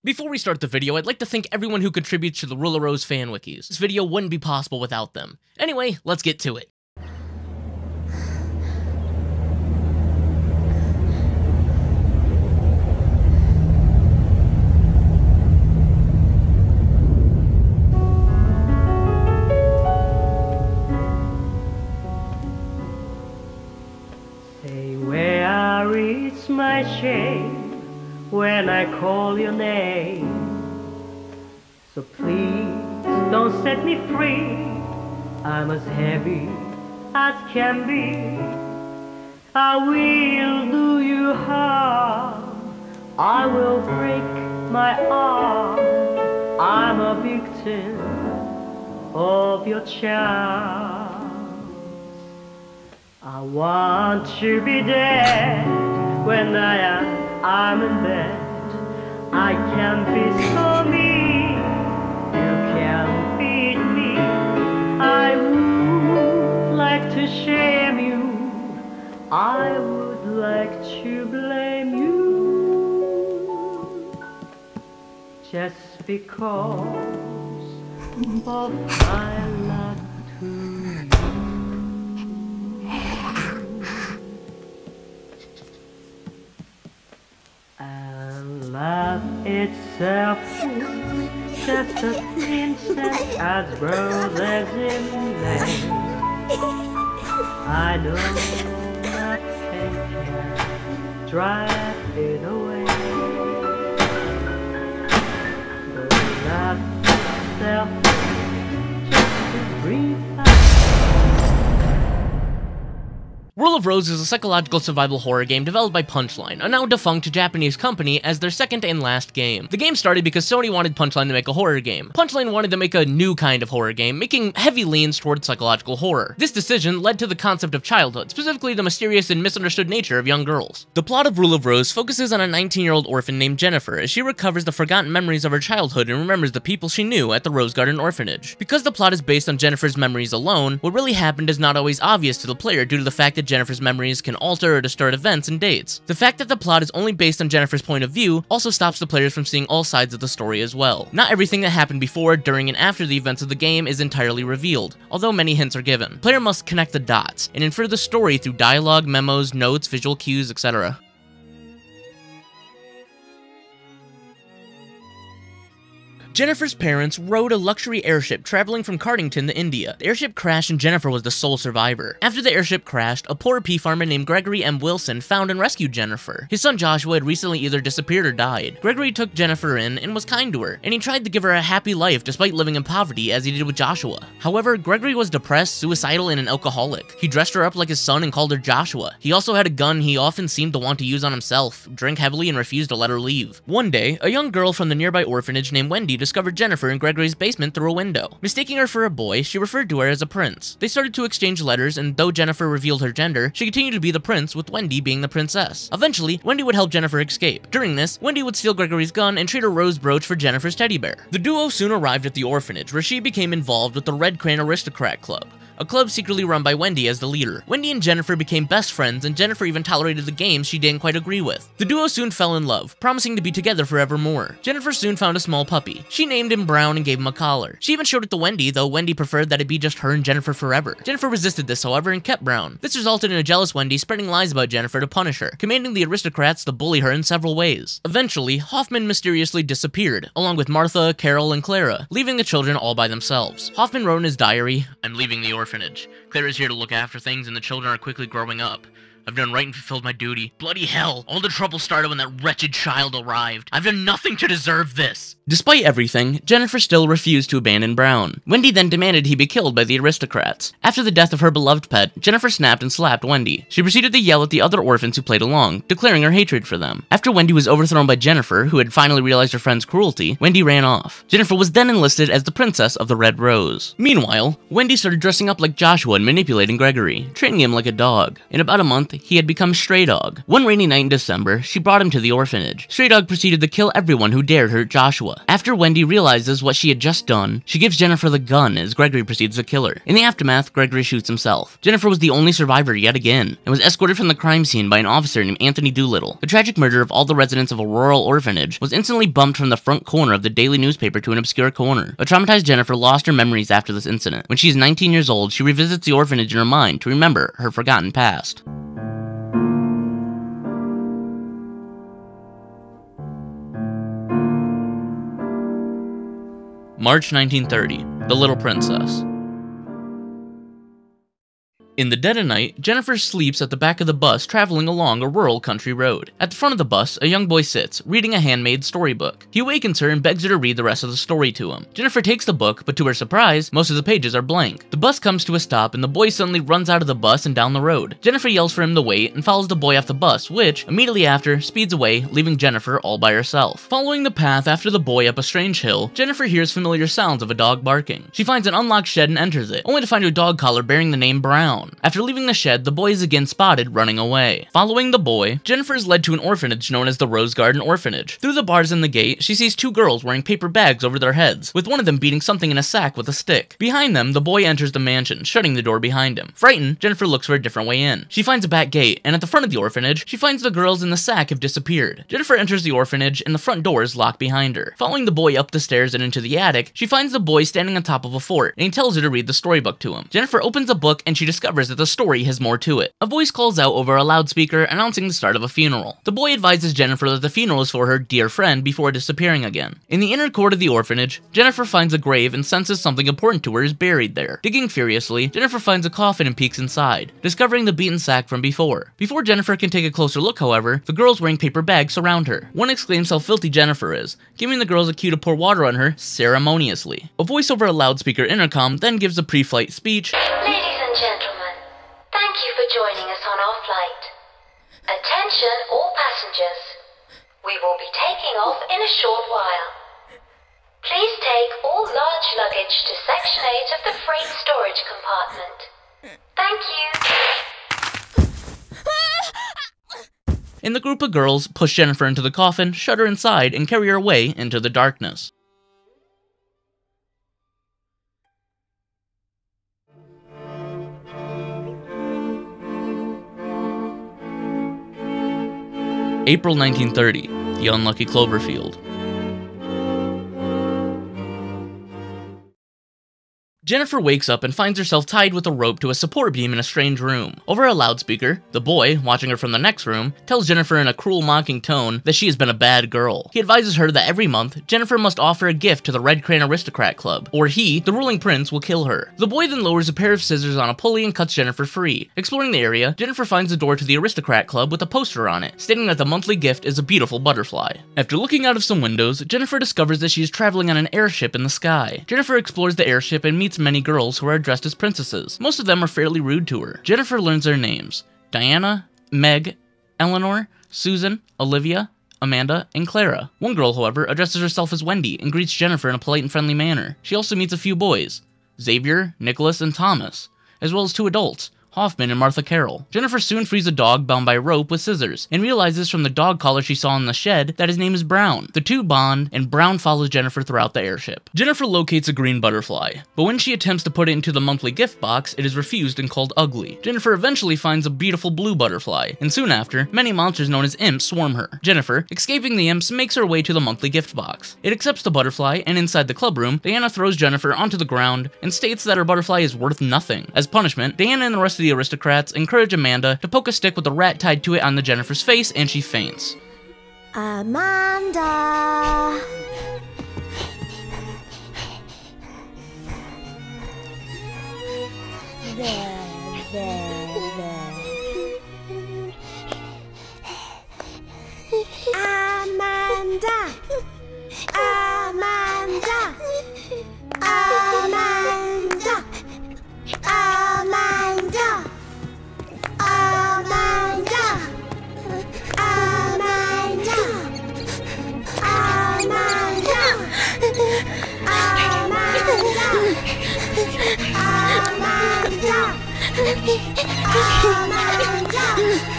Before we start the video, I'd like to thank everyone who contributes to the RubyRunz fan wikis. This video wouldn't be possible without them. Anyway, let's get to it. Say where is my shame when I call your name. So please don't set me free. I'm as heavy as can be. I will do you harm. I will break my arm. I'm a victim of your charms. I want to be dead when I'm in bed. I can be so mean, you can't beat me. I would like to shame you, I would like to blame you, just because of my love to you. Love itself is just a princess as roses in May. I know nothing can drive it away. But love itself is just a dream. RubyRunz is a psychological survival horror game developed by Punchline, a now defunct Japanese company, as their second and last game. The game started because Sony wanted Punchline to make a horror game. Punchline wanted to make a new kind of horror game, making heavy leans towards psychological horror. This decision led to the concept of childhood, specifically the mysterious and misunderstood nature of young girls. The plot of RubyRunz focuses on a 19-year-old orphan named Jennifer as she recovers the forgotten memories of her childhood and remembers the people she knew at the Rose Garden orphanage. Because the plot is based on Jennifer's memories alone, what really happened is not always obvious to the player due to the fact that Jennifer's memories can alter or distort events and dates. The fact that the plot is only based on Jennifer's point of view also stops the players from seeing all sides of the story as well. Not everything that happened before, during, and after the events of the game is entirely revealed, although many hints are given. The player must connect the dots and infer the story through dialogue, memos, notes, visual cues, etc. Jennifer's parents rode a luxury airship traveling from Cardington to India. The airship crashed and Jennifer was the sole survivor. After the airship crashed, a poor pea farmer named Gregory M. Wilson found and rescued Jennifer. His son Joshua had recently either disappeared or died. Gregory took Jennifer in and was kind to her, and he tried to give her a happy life despite living in poverty as he did with Joshua. However, Gregory was depressed, suicidal, and an alcoholic. He dressed her up like his son and called her Joshua. He also had a gun he often seemed to want to use on himself, drank heavily, and refused to let her leave. One day, a young girl from the nearby orphanage named Wendy discovered Jennifer in Gregory's basement through a window. Mistaking her for a boy, she referred to her as a prince. They started to exchange letters, and though Jennifer revealed her gender, she continued to be the prince, with Wendy being the princess. Eventually, Wendy would help Jennifer escape. During this, Wendy would steal Gregory's gun and trade a rose brooch for Jennifer's teddy bear. The duo soon arrived at the orphanage, where she became involved with the Red Crayon Aristocrat Club, a club secretly run by Wendy as the leader. Wendy and Jennifer became best friends, and Jennifer even tolerated the games she didn't quite agree with. The duo soon fell in love, promising to be together forevermore. Jennifer soon found a small puppy. She named him Brown and gave him a collar. She even showed it to Wendy, though Wendy preferred that it be just her and Jennifer forever. Jennifer resisted this, however, and kept Brown. This resulted in a jealous Wendy spreading lies about Jennifer to punish her, commanding the aristocrats to bully her in several ways. Eventually, Hoffman mysteriously disappeared, along with Martha, Carol, and Clara, leaving the children all by themselves. Hoffman wrote in his diary, "I'm leaving the orphanage. Clara's here to look after things, and the children are quickly growing up. I've done right and fulfilled my duty. Bloody hell, all the trouble started when that wretched child arrived. I've done nothing to deserve this." Despite everything, Jennifer still refused to abandon Brown. Wendy then demanded he be killed by the aristocrats. After the death of her beloved pet, Jennifer snapped and slapped Wendy. She proceeded to yell at the other orphans who played along, declaring her hatred for them. After Wendy was overthrown by Jennifer, who had finally realized her friend's cruelty, Wendy ran off. Jennifer was then enlisted as the princess of the Red Rose. Meanwhile, Wendy started dressing up like Joshua and manipulating Gregory, treating him like a dog. In about a month, he had become Stray Dog. One rainy night in December, she brought him to the orphanage. Stray Dog proceeded to kill everyone who dared hurt Joshua. After Wendy realizes what she had just done, she gives Jennifer the gun as Gregory proceeds to kill her. In the aftermath, Gregory shoots himself. Jennifer was the only survivor yet again, and was escorted from the crime scene by an officer named Anthony Doolittle. The tragic murder of all the residents of a rural orphanage was instantly bumped from the front corner of the daily newspaper to an obscure corner. A traumatized Jennifer lost her memories after this incident. When she is 19 years old, she revisits the orphanage in her mind to remember her forgotten past. March 1930, The Little Princess. In the dead of night, Jennifer sleeps at the back of the bus traveling along a rural country road. At the front of the bus, a young boy sits, reading a handmade storybook. He awakens her and begs her to read the rest of the story to him. Jennifer takes the book, but to her surprise, most of the pages are blank. The bus comes to a stop and the boy suddenly runs out of the bus and down the road. Jennifer yells for him to wait and follows the boy off the bus, which, immediately after, speeds away, leaving Jennifer all by herself. Following the path after the boy up a strange hill, Jennifer hears familiar sounds of a dog barking. She finds an unlocked shed and enters it, only to find a dog collar bearing the name Brown. After leaving the shed, the boy is again spotted running away. Following the boy, Jennifer is led to an orphanage known as the Rose Garden Orphanage. Through the bars in the gate, she sees two girls wearing paper bags over their heads, with one of them beating something in a sack with a stick. Behind them, the boy enters the mansion, shutting the door behind him. Frightened, Jennifer looks for a different way in. She finds a back gate, and at the front of the orphanage, she finds the girls in the sack have disappeared. Jennifer enters the orphanage, and the front door is locked behind her. Following the boy up the stairs and into the attic, she finds the boy standing on top of a fort, and he tells her to read the storybook to him. Jennifer opens the book, and she discovers that the story has more to it. A voice calls out over a loudspeaker, announcing the start of a funeral. The boy advises Jennifer that the funeral is for her dear friend before disappearing again. In the inner court of the orphanage, Jennifer finds a grave and senses something important to her is buried there. Digging furiously, Jennifer finds a coffin and peeks inside, discovering the beaten sack from before. Before Jennifer can take a closer look, however, the girls wearing paper bags surround her. One exclaims how filthy Jennifer is, giving the girls a cue to pour water on her ceremoniously. A voice over a loudspeaker intercom then gives a pre-flight speech. Ladies and gentlemen, thank you for joining us on our flight. Attention all passengers. We will be taking off in a short while. Please take all large luggage to Section 8 of the freight storage compartment. Thank you. And the group of girls push Jennifer into the coffin, shut her inside, and carry her away into the darkness. April 1930, the unlucky Cloverfield. Jennifer wakes up and finds herself tied with a rope to a support beam in a strange room. Over a loudspeaker, the boy, watching her from the next room, tells Jennifer in a cruel, mocking tone that she has been a bad girl. He advises her that every month, Jennifer must offer a gift to the Red Crane Aristocrat Club, or he, the ruling prince, will kill her. The boy then lowers a pair of scissors on a pulley and cuts Jennifer free. Exploring the area, Jennifer finds the door to the Aristocrat Club with a poster on it, stating that the monthly gift is a beautiful butterfly. After looking out of some windows, Jennifer discovers that she is traveling on an airship in the sky. Jennifer explores the airship and meets many girls who are dressed as princesses. Most of them are fairly rude to her. Jennifer learns their names: Diana, Meg, Eleanor, Susan, Olivia, Amanda, and Clara. One girl, however, addresses herself as Wendy and greets Jennifer in a polite and friendly manner. She also meets a few boys: Xavier, Nicholas, and Thomas, as well as two adults: Hoffman and Martha Carroll. Jennifer soon frees a dog bound by rope with scissors, and realizes from the dog collar she saw in the shed that his name is Brown. The two bond, and Brown follows Jennifer throughout the airship. Jennifer locates a green butterfly, but when she attempts to put it into the monthly gift box, it is refused and called ugly. Jennifer eventually finds a beautiful blue butterfly, and soon after, many monsters known as imps swarm her. Jennifer, escaping the imps, makes her way to the monthly gift box. It accepts the butterfly, and inside the club room, Diana throws Jennifer onto the ground and states that her butterfly is worth nothing. As punishment, Diana and the rest of the aristocrats encourage Amanda to poke a stick with a rat tied to it on the Jennifer's face, and she faints. Amanda! There. Amanda! Amanda! Amanda! Amanda! Amanda! Amanda! Amanda! Amanda! Amanda!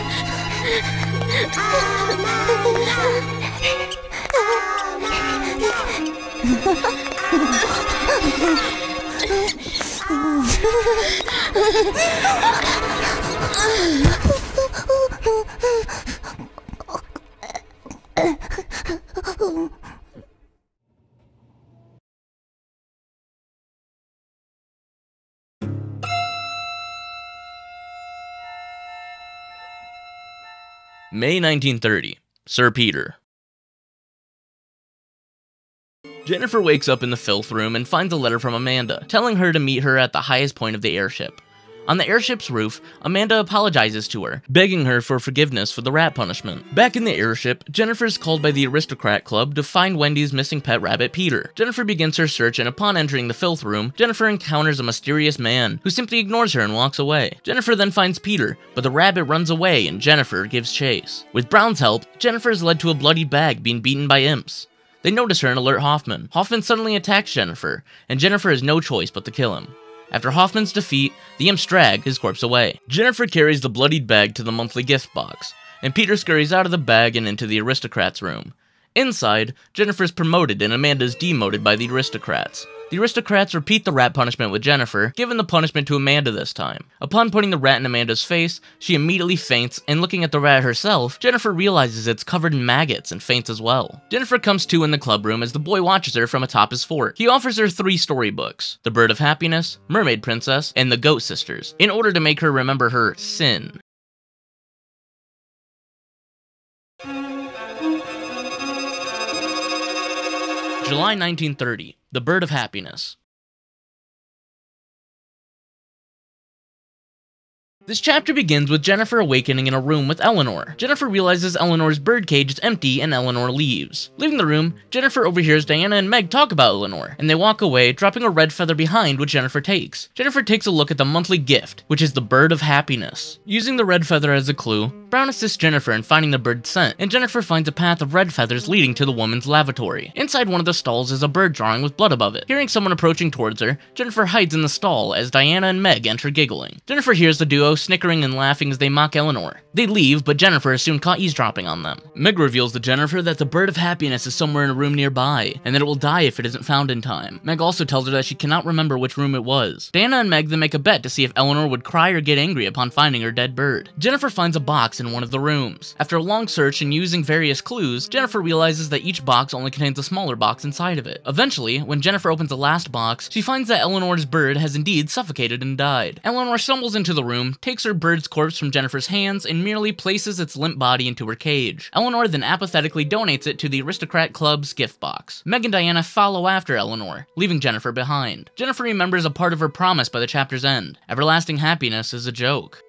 May 1930. Sir Peter. Jennifer wakes up in the filth room and finds a letter from Amanda, telling her to meet her at the highest point of the airship. On the airship's roof, Amanda apologizes to her, begging her for forgiveness for the rat punishment. Back in the airship, Jennifer is called by the Aristocrat Club to find Wendy's missing pet rabbit Peter. Jennifer begins her search, and upon entering the filth room, Jennifer encounters a mysterious man who simply ignores her and walks away. Jennifer then finds Peter, but the rabbit runs away and Jennifer gives chase. With Brown's help, Jennifer is led to a bloody bag being beaten by imps. They notice her and alert Hoffman. Hoffman suddenly attacks Jennifer, and Jennifer has no choice but to kill him. After Hoffman's defeat, the imps drag his corpse away. Jennifer carries the bloodied bag to the monthly gift box, and Peter scurries out of the bag and into the aristocrats' room. Inside, Jennifer is promoted and Amanda is demoted by the aristocrats. The aristocrats repeat the rat punishment with Jennifer, giving the punishment to Amanda this time. Upon putting the rat in Amanda's face, she immediately faints, and looking at the rat herself, Jennifer realizes it's covered in maggots and faints as well. Jennifer comes to in the club room as the boy watches her from atop his fort. He offers her 3 storybooks: The Bird of Happiness, Mermaid Princess, and The Goat Sisters, in order to make her remember her sin. July 1930. The Bird of Happiness. This chapter begins with Jennifer awakening in a room with Eleanor. Jennifer realizes Eleanor's birdcage is empty and Eleanor leaves. Leaving the room, Jennifer overhears Diana and Meg talk about Eleanor, and they walk away, dropping a red feather behind, which Jennifer takes. Jennifer takes a look at the monthly gift, which is the Bird of Happiness. Using the red feather as a clue, Brown assists Jennifer in finding the bird's scent, and Jennifer finds a path of red feathers leading to the woman's lavatory. Inside one of the stalls is a bird drawing with blood above it. Hearing someone approaching towards her, Jennifer hides in the stall as Diana and Meg enter giggling. Jennifer hears the duo snickering and laughing as they mock Eleanor. They leave, but Jennifer is soon caught eavesdropping on them. Meg reveals to Jennifer that the Bird of Happiness is somewhere in a room nearby, and that it will die if it isn't found in time. Meg also tells her that she cannot remember which room it was. Diana and Meg then make a bet to see if Eleanor would cry or get angry upon finding her dead bird. Jennifer finds a box in one of the rooms. After a long search and using various clues, Jennifer realizes that each box only contains a smaller box inside of it. Eventually, when Jennifer opens the last box, she finds that Eleanor's bird has indeed suffocated and died. Eleanor stumbles into the room, takes her bird's corpse from Jennifer's hands, and merely places its limp body into her cage. Eleanor then apathetically donates it to the Aristocrat Club's gift box. Meg and Diana follow after Eleanor, leaving Jennifer behind. Jennifer remembers a part of her promise by the chapter's end. Everlasting happiness is a joke.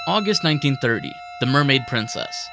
August 1930. The Mermaid Princess.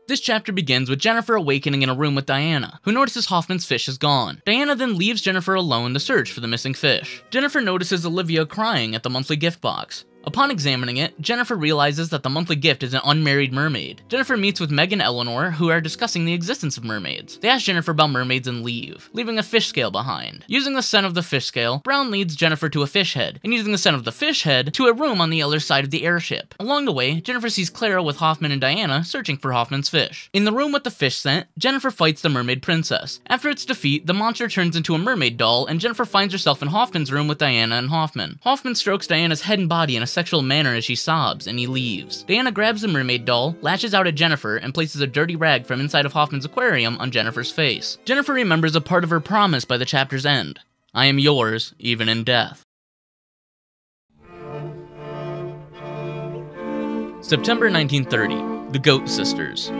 This chapter begins with Jennifer awakening in a room with Diana, who notices Hoffman's fish is gone. Diana then leaves Jennifer alone to search for the missing fish. Jennifer notices Olivia crying at the monthly gift box. Upon examining it, Jennifer realizes that the monthly gift is an unmarried mermaid. Jennifer meets with Meg and Eleanor, who are discussing the existence of mermaids. They ask Jennifer about mermaids and leave, leaving a fish scale behind. Using the scent of the fish scale, Brown leads Jennifer to a fish head, and using the scent of the fish head, to a room on the other side of the airship. Along the way, Jennifer sees Clara with Hoffman and Diana searching for Hoffman's fish. In the room with the fish scent, Jennifer fights the mermaid princess. After its defeat, the monster turns into a mermaid doll, and Jennifer finds herself in Hoffman's room with Diana and Hoffman. Hoffman strokes Diana's head and body in a sexual manner as she sobs, and he leaves. Diana grabs the mermaid doll, lashes out at Jennifer, and places a dirty rag from inside of Hoffman's aquarium on Jennifer's face. Jennifer remembers a part of her promise by the chapter's end. I am yours, even in death. September 1930. The Goat Sisters.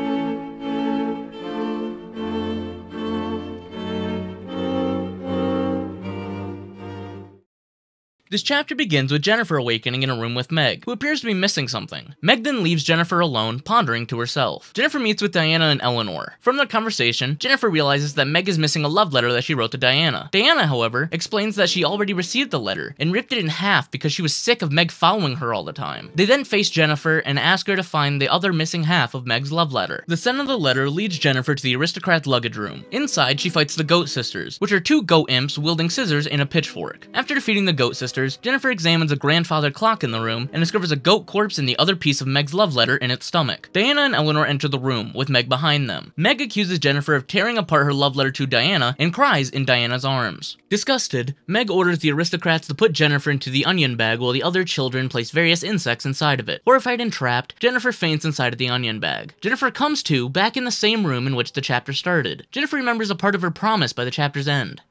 This chapter begins with Jennifer awakening in a room with Meg, who appears to be missing something. Meg then leaves Jennifer alone, pondering to herself. Jennifer meets with Diana and Eleanor. From their conversation, Jennifer realizes that Meg is missing a love letter that she wrote to Diana. Diana, however, explains that she already received the letter and ripped it in half because she was sick of Meg following her all the time. They then face Jennifer and ask her to find the other missing half of Meg's love letter. The send of the letter leads Jennifer to the aristocrat's luggage room. Inside, she fights the Goat Sisters, which are two goat imps wielding scissors and a pitchfork. After defeating the Goat Sisters, Jennifer examines a grandfather clock in the room and discovers a goat corpse and the other piece of Meg's love letter in its stomach. Diana and Eleanor enter the room, with Meg behind them. Meg accuses Jennifer of tearing apart her love letter to Diana and cries in Diana's arms. Disgusted, Meg orders the aristocrats to put Jennifer into the onion bag while the other children place various insects inside of it. Horrified and trapped, Jennifer faints inside of the onion bag. Jennifer comes to, back in the same room in which the chapter started. Jennifer remembers a part of her promise by the chapter's end.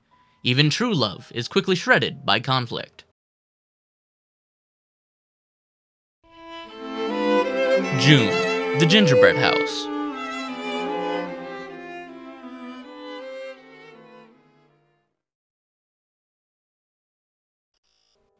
Even true love is quickly shredded by conflict. June, the gingerbread house.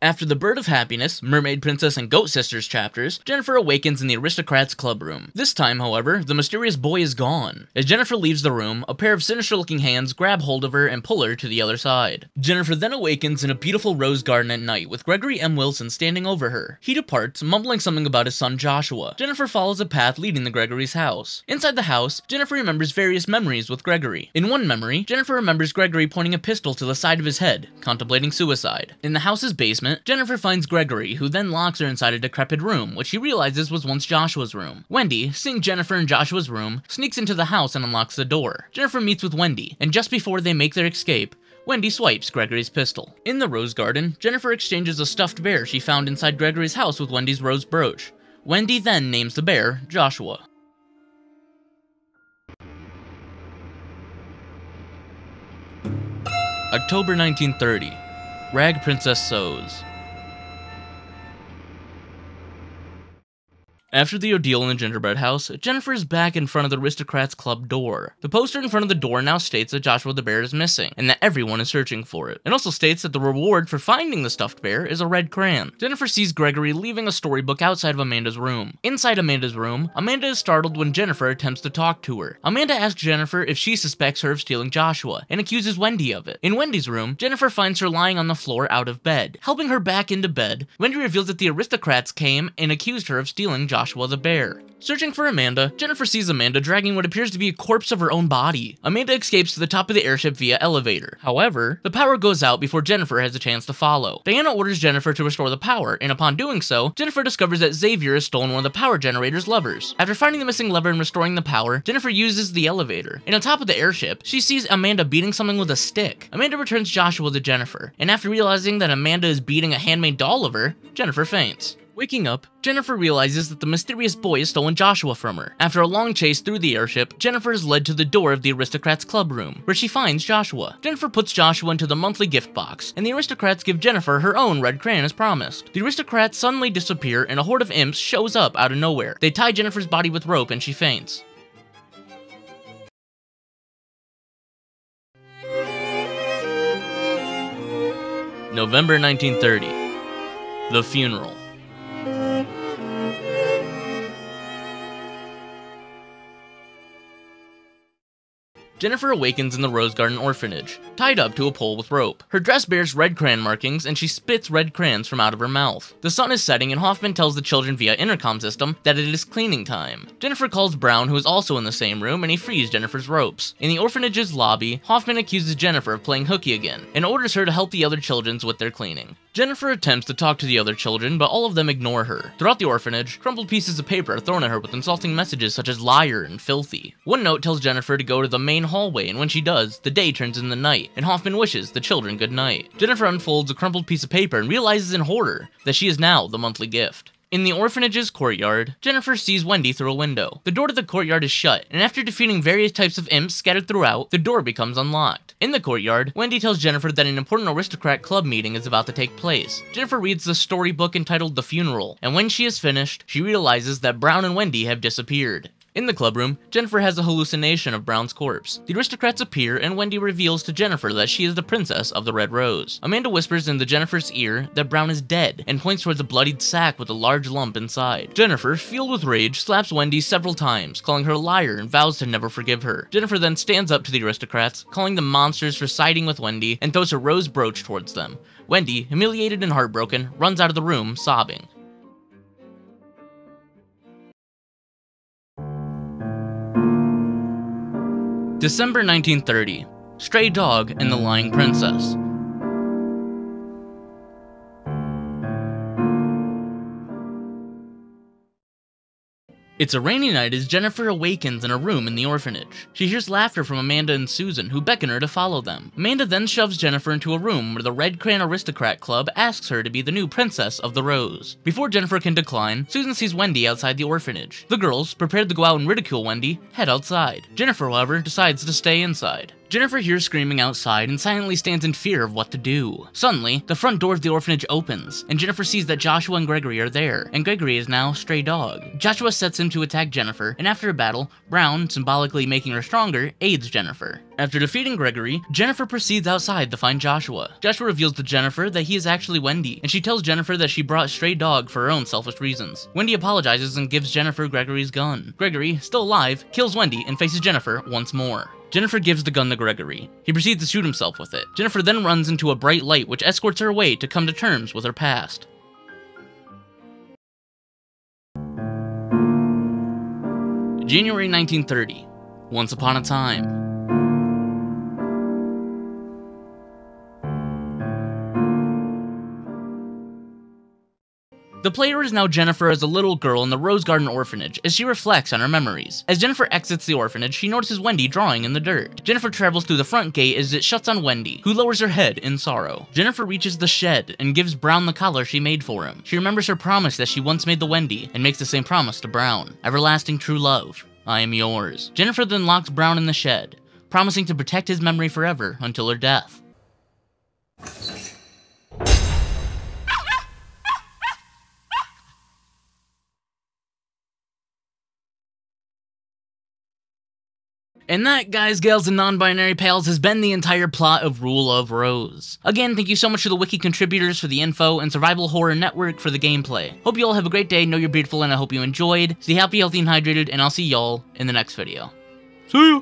After the Bird of Happiness, Mermaid Princess, and Goat Sisters chapters, Jennifer awakens in the Aristocrats Club room. This time, however, the mysterious boy is gone. As Jennifer leaves the room, a pair of sinister-looking hands grab hold of her and pull her to the other side. Jennifer then awakens in a beautiful rose garden at night with Gregory M. Wilson standing over her. He departs, mumbling something about his son Joshua. Jennifer follows a path leading to Gregory's house. Inside the house, Jennifer remembers various memories with Gregory. In one memory, Jennifer remembers Gregory pointing a pistol to the side of his head, contemplating suicide. In the house's basement, Jennifer finds Gregory, who then locks her inside a decrepit room, which she realizes was once Joshua's room. Wendy, seeing Jennifer in Joshua's room, sneaks into the house and unlocks the door. Jennifer meets with Wendy, and just before they make their escape, Wendy swipes Gregory's pistol. In the rose garden, Jennifer exchanges a stuffed bear she found inside Gregory's house with Wendy's rose brooch. Wendy then names the bear Joshua. October 1930. Rag Princess sews. After the ordeal in the gingerbread house, Jennifer is back in front of the Aristocrats Club door. The poster in front of the door now states that Joshua the bear is missing, and that everyone is searching for it. It also states that the reward for finding the stuffed bear is a red crayon. Jennifer sees Gregory leaving a storybook outside of Amanda's room. Inside Amanda's room, Amanda is startled when Jennifer attempts to talk to her. Amanda asks Jennifer if she suspects her of stealing Joshua, and accuses Wendy of it. In Wendy's room, Jennifer finds her lying on the floor out of bed. Helping her back into bed, Wendy reveals that the aristocrats came and accused her of stealing Joshua the bear. Searching for Amanda, Jennifer sees Amanda dragging what appears to be a corpse of her own body. Amanda escapes to the top of the airship via elevator. However, the power goes out before Jennifer has a chance to follow. Diana orders Jennifer to restore the power, and upon doing so, Jennifer discovers that Xavier has stolen one of the power generator's levers. After finding the missing lever and restoring the power, Jennifer uses the elevator. And on top of the airship, she sees Amanda beating something with a stick. Amanda returns Joshua to Jennifer, and after realizing that Amanda is beating a handmade doll of her, Jennifer faints. Waking up, Jennifer realizes that the mysterious boy has stolen Joshua from her. After a long chase through the airship, Jennifer is led to the door of the Aristocrats Club room, where she finds Joshua. Jennifer puts Joshua into the monthly gift box, and the Aristocrats give Jennifer her own red crayon as promised. The Aristocrats suddenly disappear, and a horde of imps shows up out of nowhere. They tie Jennifer's body with rope, and she faints. November 1930. The funeral. Jennifer awakens in the Rose Garden orphanage, tied up to a pole with rope. Her dress bears red crayon markings, and she spits red crayons from out of her mouth. The sun is setting, and Hoffman tells the children via intercom system that it is cleaning time. Jennifer calls Brown, who is also in the same room, and he frees Jennifer's ropes. In the orphanage's lobby, Hoffman accuses Jennifer of playing hooky again, and orders her to help the other children with their cleaning. Jennifer attempts to talk to the other children, but all of them ignore her. Throughout the orphanage, crumpled pieces of paper are thrown at her with insulting messages such as liar and filthy. One note tells Jennifer to go to the main hallway, and when she does, the day turns into night, and Hoffman wishes the children good night. Jennifer unfolds a crumpled piece of paper and realizes in horror that she is now the monthly gift. In the orphanage's courtyard, Jennifer sees Wendy through a window. The door to the courtyard is shut, and after defeating various types of imps scattered throughout, the door becomes unlocked. In the courtyard, Wendy tells Jennifer that an important aristocrat club meeting is about to take place. Jennifer reads the storybook entitled The Funeral, and when she is finished, she realizes that Brown and Wendy have disappeared. In the clubroom, Jennifer has a hallucination of Brown's corpse. The aristocrats appear, and Wendy reveals to Jennifer that she is the princess of the Red Rose. Amanda whispers into Jennifer's ear that Brown is dead, and points towards a bloodied sack with a large lump inside. Jennifer, filled with rage, slaps Wendy several times, calling her a liar and vows to never forgive her. Jennifer then stands up to the aristocrats, calling them monsters for siding with Wendy, and throws her rose brooch towards them. Wendy, humiliated and heartbroken, runs out of the room, sobbing. December 1930. Stray Dog and the Lying Princess. It's a rainy night as Jennifer awakens in a room in the orphanage. She hears laughter from Amanda and Susan, who beckon her to follow them. Amanda then shoves Jennifer into a room where the Red Crayon Aristocrat Club asks her to be the new Princess of the Rose. Before Jennifer can decline, Susan sees Wendy outside the orphanage. The girls, prepared to go out and ridicule Wendy, head outside. Jennifer, however, decides to stay inside. Jennifer hears screaming outside and silently stands in fear of what to do. Suddenly, the front door of the orphanage opens, and Jennifer sees that Joshua and Gregory are there, and Gregory is now Stray Dog. Joshua sets him to attack Jennifer, and after a battle, Brown, symbolically making her stronger, aids Jennifer. After defeating Gregory, Jennifer proceeds outside to find Joshua. Joshua reveals to Jennifer that he is actually Wendy, and she tells Jennifer that she brought Stray Dog for her own selfish reasons. Wendy apologizes and gives Jennifer Gregory's gun. Gregory, still alive, kills Wendy and faces Jennifer once more. Jennifer gives the gun to Gregory. He proceeds to shoot himself with it. Jennifer then runs into a bright light which escorts her away to come to terms with her past. January 1930. Once upon a time. The player is now Jennifer as a little girl in the Rose Garden orphanage as she reflects on her memories. As Jennifer exits the orphanage, she notices Wendy drawing in the dirt. Jennifer travels through the front gate as it shuts on Wendy, who lowers her head in sorrow. Jennifer reaches the shed and gives Brown the collar she made for him. She remembers her promise that she once made to Wendy and makes the same promise to Brown. Everlasting true love, I am yours. Jennifer then locks Brown in the shed, promising to protect his memory forever until her death. And that, guys, gals, and non-binary pals, has been the entire plot of Rule of Rose. Again, thank you so much to the wiki contributors for the info and Survival Horror Network for the gameplay. Hope you all have a great day, know you're beautiful, and I hope you enjoyed. Stay happy, healthy, and hydrated, and I'll see y'all in the next video. See ya!